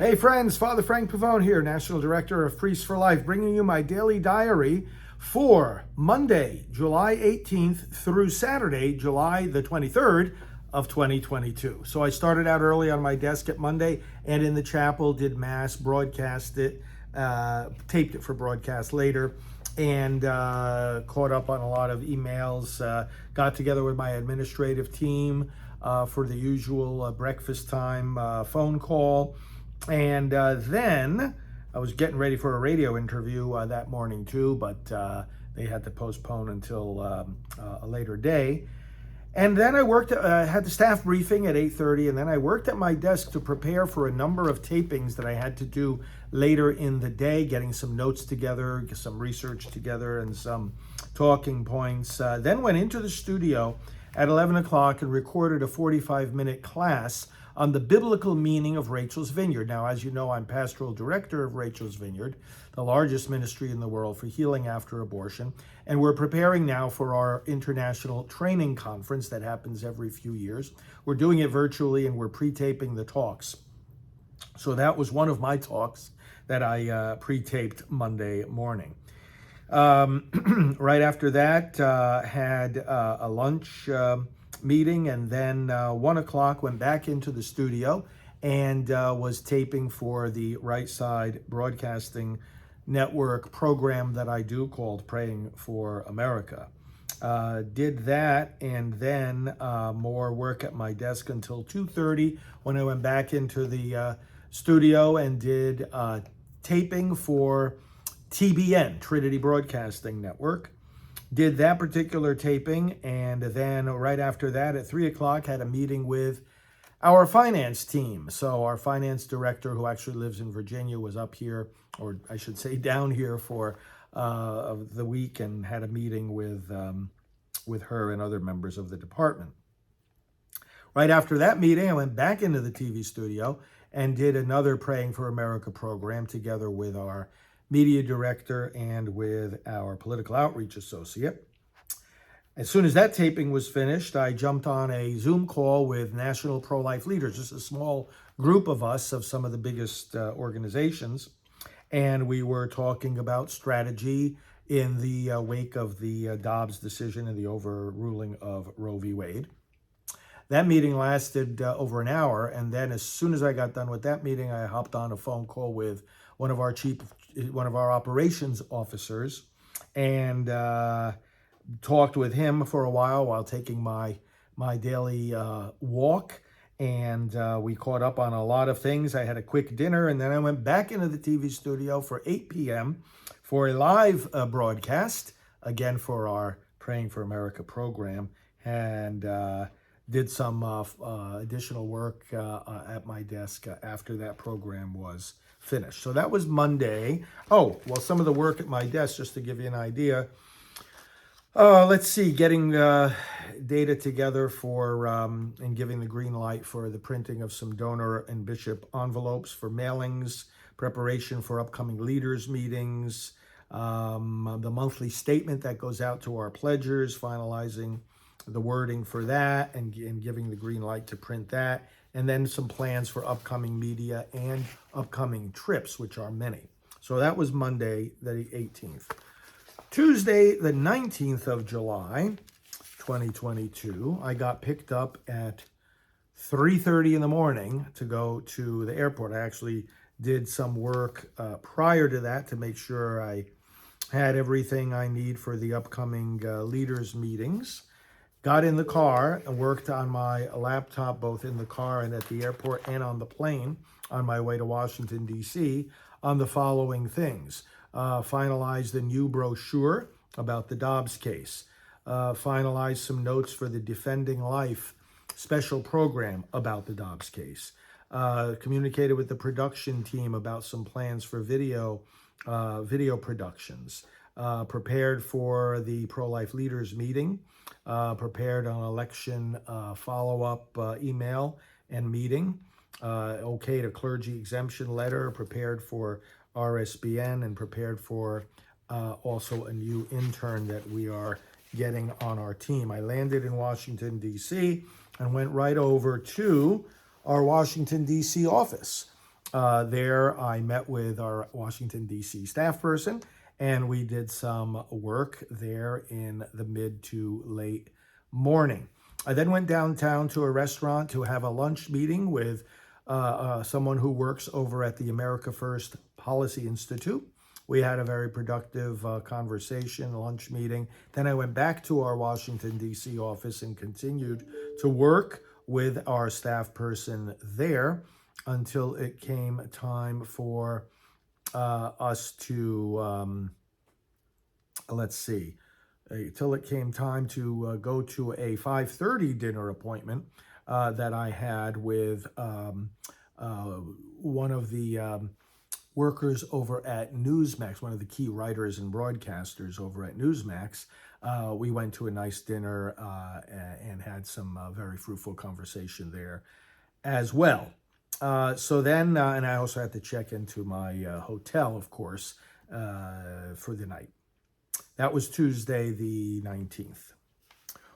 Hey friends, Father Frank Pavone here, National Director of Priests for Life, bringing you my daily diary for Monday, July 18th through Saturday, July the 23rd of 2022. So I started out early on my desk at Monday and in the chapel, did Mass, broadcast it, taped it for broadcast later, and caught up on a lot of emails, got together with my administrative team for the usual breakfast time phone call. And then I was getting ready for a radio interview that morning too, but they had to postpone until a later day. And then I worked, had the staff briefing at 8:30, and then I worked at my desk to prepare for a number of tapings that I had to do later in the day, getting some notes together, some research together, and some talking points. Then went into the studio at 11 o'clock and recorded a 45-minute class on the biblical meaning of Rachel's Vineyard. Now, as you know, I'm pastoral director of Rachel's Vineyard, the largest ministry in the world for healing after abortion. And we're preparing now for our international training conference that happens every few years. We're doing it virtually and we're pre-taping the talks. So that was one of my talks that I pre-taped Monday morning. Right after that, had a lunch meeting, and then 1 o'clock went back into the studio and was taping for the Right Side Broadcasting Network program that I do called Praying for America. Did that, and then more work at my desk until 2:30 when I went back into the studio and did taping for TBN, Trinity Broadcasting Network. Did that particular taping, and then right after that at 3 o'clock had a meeting with our finance team. So our finance director, who actually lives in Virginia, was up here, or I should say down here for the week, and had a meeting with her and other members of the department. Right after that meeting, I went back into the TV studio and did another Praying for America program together with our media director and with our political outreach associate. As soon as that taping was finished, I jumped on a Zoom call with national pro-life leaders, just a small group of us of some of the biggest organizations. And we were talking about strategy in the wake of the Dobbs decision and the overruling of Roe v. Wade. That meeting lasted over an hour, and then as soon as I got done with that meeting, I hopped on a phone call with one of our operations officers, and talked with him for a while taking my daily walk, and we caught up on a lot of things. I had a quick dinner, and then I went back into the TV studio for 8 p.m. for a live broadcast, again for our Praying for America program, and did some additional work at my desk after that program was finished. So that was Monday. Oh, well, some of the work at my desk, just to give you an idea. Let's see, getting data together for and giving the green light for the printing of some donor and bishop envelopes for mailings, preparation for upcoming leaders meetings, the monthly statement that goes out to our pledgers, finalizing the wording for that and giving the green light to print that, and then some plans for upcoming media and upcoming trips, which are many. So that was Monday, the 18th. Tuesday, the 19th of July, 2022, I got picked up at 3:30 in the morning to go to the airport. I actually did some work prior to that to make sure I had everything I need for the upcoming leaders meetings. Got in the car and worked on my laptop, both in the car and at the airport and on the plane on my way to Washington, D.C., on the following things. Finalized the new brochure about the Dobbs case. Finalized some notes for the Defending Life special program about the Dobbs case. Communicated with the production team about some plans for video productions. Prepared for the pro-life leaders meeting. Prepared an election follow-up email and meeting. Okayed a clergy exemption letter. Prepared for RSBN, and prepared for also a new intern that we are getting on our team. I landed in Washington, D.C., and went right over to our Washington, D.C. office. There, I met with our Washington, D.C. staff person, and we did some work there in the mid to late morning. I then went downtown to a restaurant to have a lunch meeting with someone who works over at the America First Policy Institute. We had a very productive conversation, lunch meeting. Then I went back to our Washington, D.C. office and continued to work with our staff person there until it came time for us to, till it came time to go to a 5:30 dinner appointment that I had with one of the workers over at Newsmax, one of the key writers and broadcasters over at Newsmax. We went to a nice dinner and had some very fruitful conversation there as well. So then, and I also had to check into my hotel, of course, for the night. That was Tuesday, the 19th.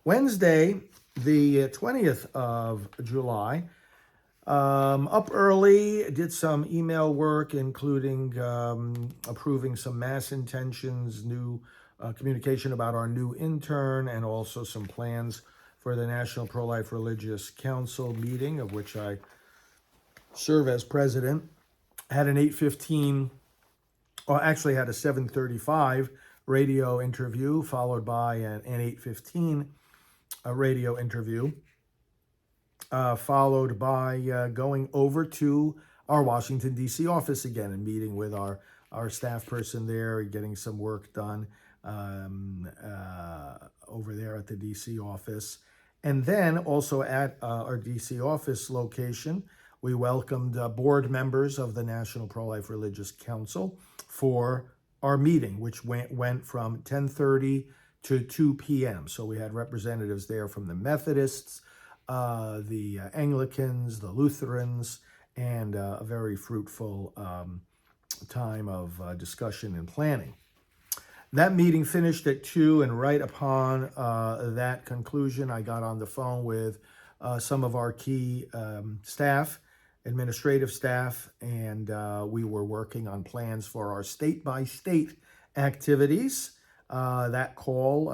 Wednesday, the 20th of July, up early, did some email work, including approving some mass intentions, new communication about our new intern, and also some plans for the National Pro-Life Religious Council meeting, of which I serve as president. Had an 8:15, or actually had a 7:35 radio interview, followed by an 8:15 radio interview, followed by going over to our Washington, D.C. office again and meeting with our staff person there, getting some work done over there at the D.C. office. And then also at our D.C. office location, we welcomed board members of the National Pro-Life Religious Council for our meeting, which went from 10:30 to 2 p.m. So we had representatives there from the Methodists, the Anglicans, the Lutherans, and a very fruitful time of discussion and planning. That meeting finished at 2, and right upon that conclusion, I got on the phone with some of our key staff, administrative staff, and we were working on plans for our state-by-state activities. That call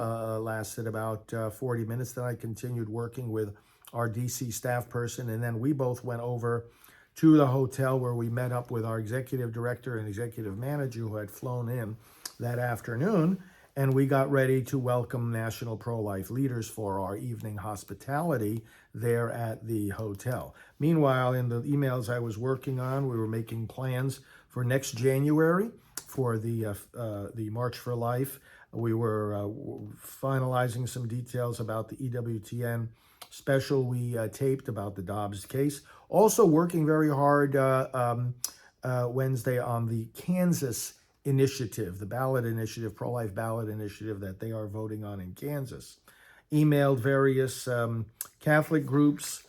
lasted about 40 minutes. Then I continued working with our DC staff person, and then we both went over to the hotel where we met up with our executive director and executive manager who had flown in that afternoon, and we got ready to welcome National Pro-Life leaders for our evening hospitality there at the hotel. Meanwhile, in the emails I was working on, we were making plans for next January for the March for Life. We were finalizing some details about the EWTN special we taped about the Dobbs case. Also working very hard Wednesday on the Kansas initiative, the ballot initiative, pro-life ballot initiative that they are voting on in Kansas. Emailed various Catholic groups,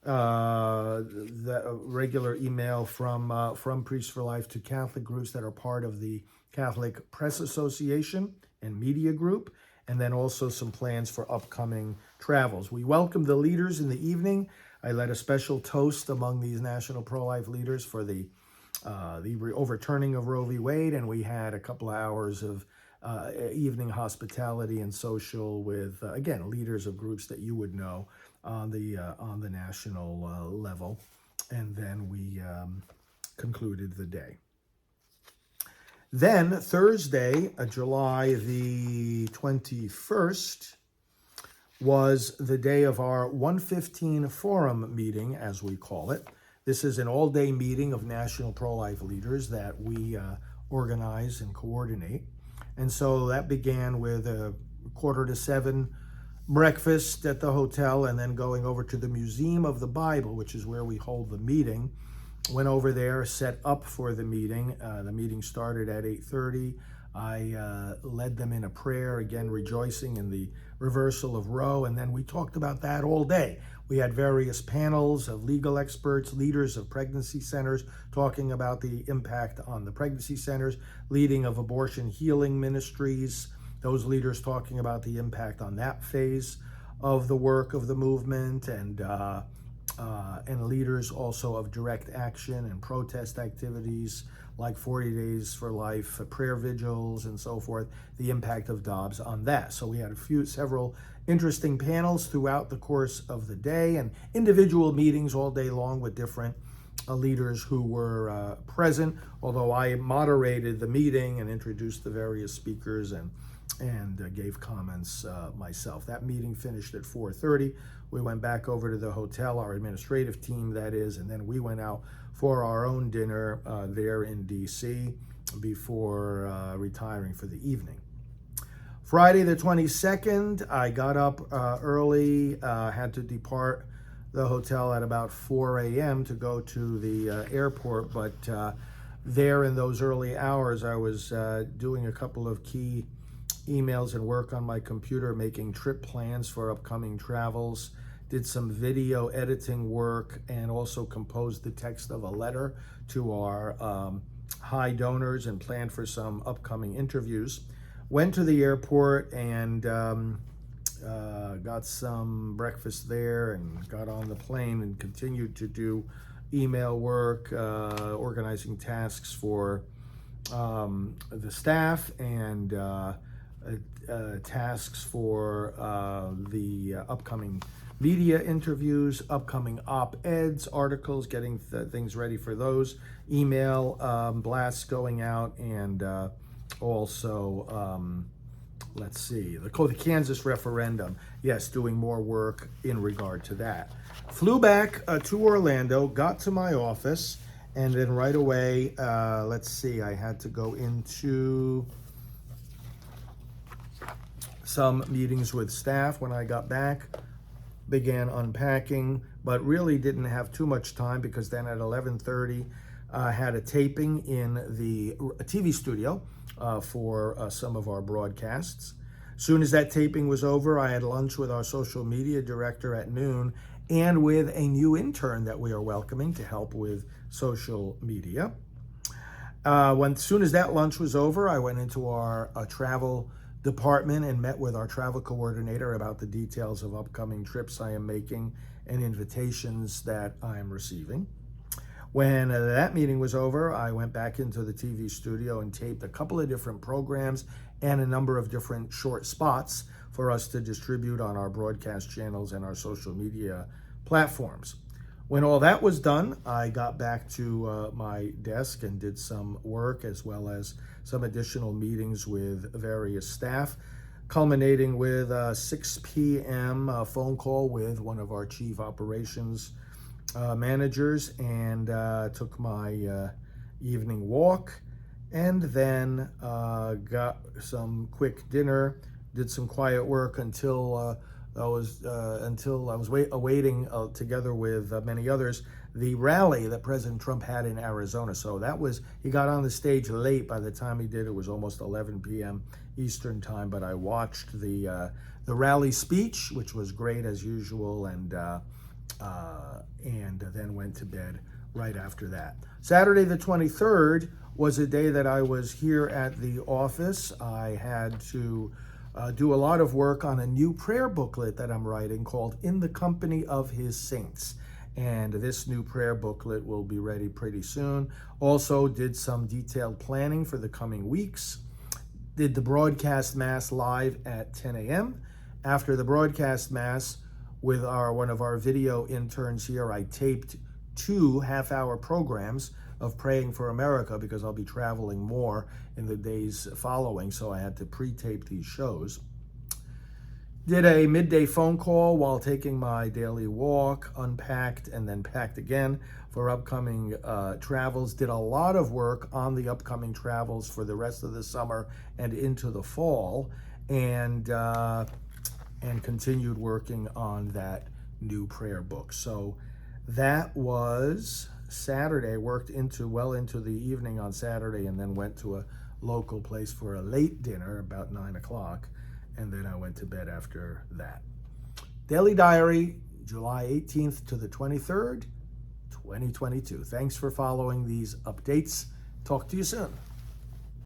the regular email from Priests for Life to Catholic groups that are part of the Catholic Press Association and Media Group, and then also some plans for upcoming travels. We welcomed the leaders in the evening. I led a special toast among these National Pro-Life leaders for the overturning of Roe v. Wade, and we had a couple of hours of evening hospitality and social with, again, leaders of groups that you would know on the national level, and then we concluded the day. Then Thursday, July the 21st, was the day of our 115 Forum meeting, as we call it. This is an all-day meeting of National Pro-Life leaders that we organize and coordinate. And so that began with a 6:45 breakfast at the hotel, and then going over to the Museum of the Bible, which is where we hold the meeting. Went over there, set up for the meeting. The meeting started at 8:30. I led them in a prayer, again, rejoicing in the reversal of Roe, and then we talked about that all day. We had various panels of legal experts, leaders of pregnancy centers, talking about the impact on the pregnancy centers, leading of abortion healing ministries, those leaders talking about the impact on that phase of the work of the movement, and and leaders also of direct action and protest activities like 40 Days for Life, prayer vigils, and so forth, the impact of Dobbs on that. So we had several interesting panels throughout the course of the day and individual meetings all day long with different leaders who were present, although I moderated the meeting and introduced the various speakers and gave comments myself. That meeting finished at 4:30. We went back over to the hotel, our administrative team that is, and then we went out for our own dinner there in DC before retiring for the evening. Friday the 22nd, I got up early, had to depart the hotel at about 4 a.m. to go to the airport, but there in those early hours, I was doing a couple of key emails and work on my computer, making trip plans for upcoming travels, did some video editing work, and also composed the text of a letter to our high donors and planned for some upcoming interviews. Went to the airport and got some breakfast there and got on the plane and continued to do email work, organizing tasks for the staff and tasks for the upcoming media interviews, upcoming op-eds, articles, getting things ready for those, email blasts going out, and also, let's see, the Kansas referendum. Yes, doing more work in regard to that. Flew back to Orlando, got to my office, and then right away, let's see, I had to go into some meetings with staff when I got back, began unpacking, but really didn't have too much time because then at 11:30, I had a taping in the TV studio for some of our broadcasts. Soon as that taping was over, I had lunch with our social media director at noon and with a new intern that we are welcoming to help with social media. Soon as that lunch was over, I went into our travel department and met with our travel coordinator about the details of upcoming trips I am making and invitations that I am receiving. When that meeting was over, I went back into the TV studio and taped a couple of different programs and a number of different short spots for us to distribute on our broadcast channels and our social media platforms. When all that was done, I got back to my desk and did some work as well as some additional meetings with various staff, culminating with a 6 p.m. Phone call with one of our chief operations managers, and took my evening walk, and then got some quick dinner, did some quiet work until I was awaiting together with many others the rally that President Trump had in Arizona. So he got on the stage late. By the time he did, it was almost 11 p.m. Eastern time. But I watched the rally speech, which was great as usual, and then went to bed right after that. Saturday the 23rd was a day that I was here at the office. I had to do a lot of work on a new prayer booklet that I'm writing called In the Company of His Saints. And this new prayer booklet will be ready pretty soon. Also did some detailed planning for the coming weeks. Did the broadcast mass live at 10 a.m. After the broadcast mass, with one of our video interns here, I taped 2 half-hour programs of Praying for America because I'll be traveling more in the days following, so I had to pre-tape these shows. Did a midday phone call while taking my daily walk, unpacked and then packed again for upcoming travels. Did a lot of work on the upcoming travels for the rest of the summer and into the fall, and continued working on that new prayer book. So that was Saturday. Worked well into the evening on Saturday, and then went to a local place for a late dinner about 9 o'clock, and then I went to bed after that. Daily Diary, July 18th to the 23rd, 2022. Thanks for following these updates. Talk to you soon.